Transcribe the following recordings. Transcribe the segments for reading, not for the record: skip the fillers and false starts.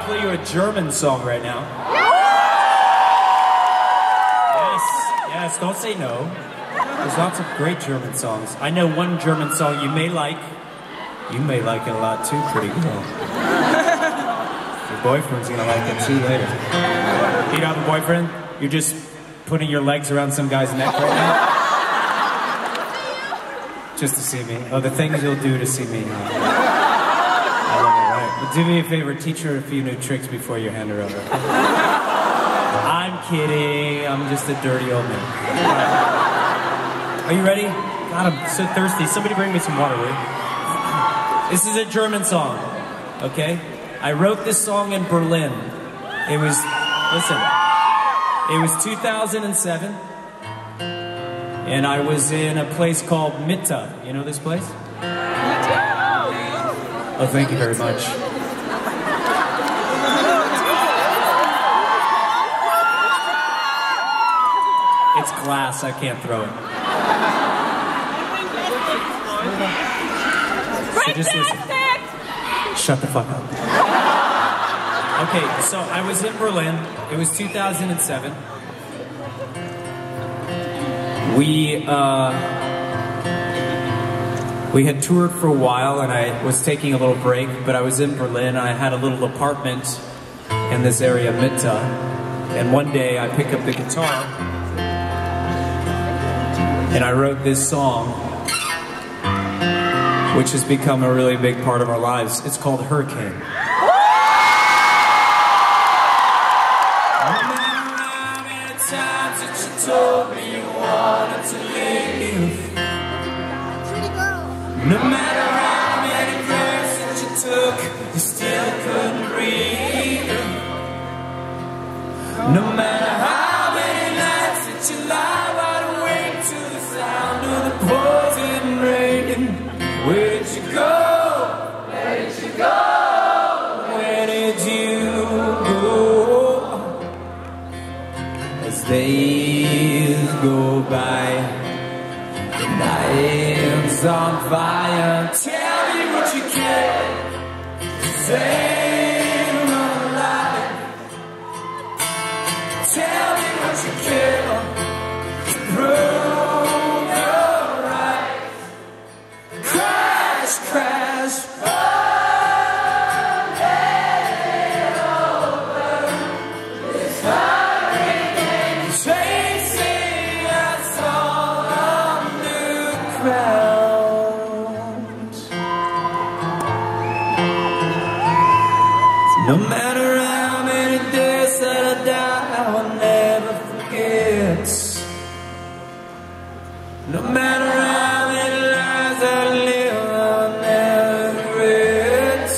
play you a German song right now. Yes, don't say no. There's lots of great German songs. I know one German song you may like. You may like it a lot too, pretty girl. Your boyfriend's gonna like it too later. You don't have a boyfriend? You're just putting your legs around some guy's neck right now? Just to see me. Oh, the things you'll do to see me. I love it, right? But do me a favor, teach her a few new tricks before you hand her over. I'm kidding. I'm just a dirty old man. Are you ready? God, I'm so thirsty. Somebody bring me some water, will you? This is a German song, okay? I wrote this song in Berlin. It was, listen, it was 2007. And I was in a place called Mitte. You know this place? Oh, thank you very much. It's glass, I can't throw it. So just listen. Shut the fuck up. Okay, so I was in Berlin. It was 2007. We had toured for a while, and I was taking a little break, but I was in Berlin. I had a little apartment in this area, Mitte, and one day I picked up the guitar, and I wrote this song, which has become a really big part of our lives. It's called Hurricane. No matter how many breaths that you took, you still couldn't breathe. No matter how many nights that you lie wide awake to the sound of the pouring rain. Where did you go? Where did you go? Where did you go? As days go by, the night's on fire. Tell me what you can. Save my life. Tell me what you can. Prove you're right. Crash, crash. Running over this hurricane. Chasing us all underground. No matter how many days that I die, I will never forget. No matter how many lives I live, I'll never regret.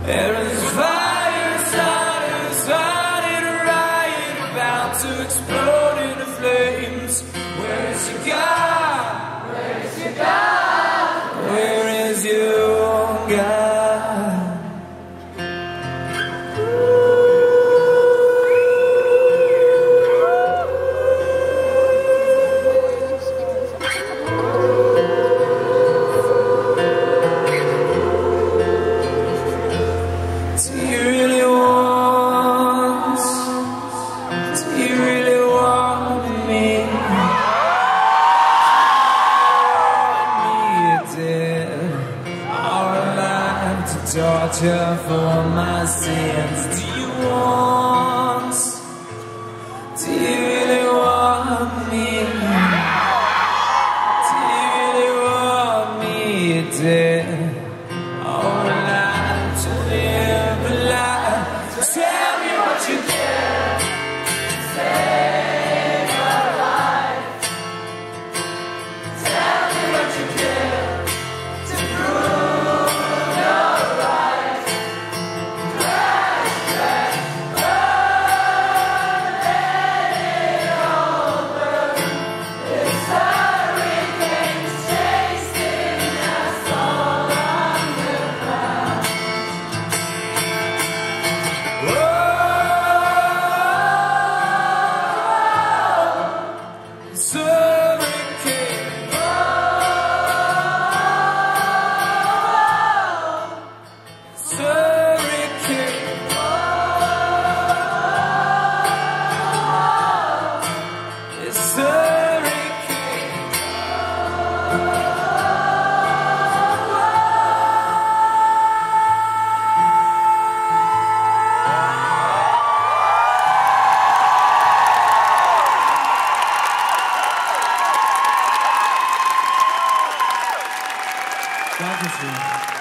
There is fire started right, about to explode into flames. Where is your God? Where is your God? Where is your God? Torture for my sins. Do you really want me? Do you really want me dead? Or alive to live a lie? Tell me what you can. Save your life. Tell me what you can to prove you're right. Crash, crash, burn it Dankeschön.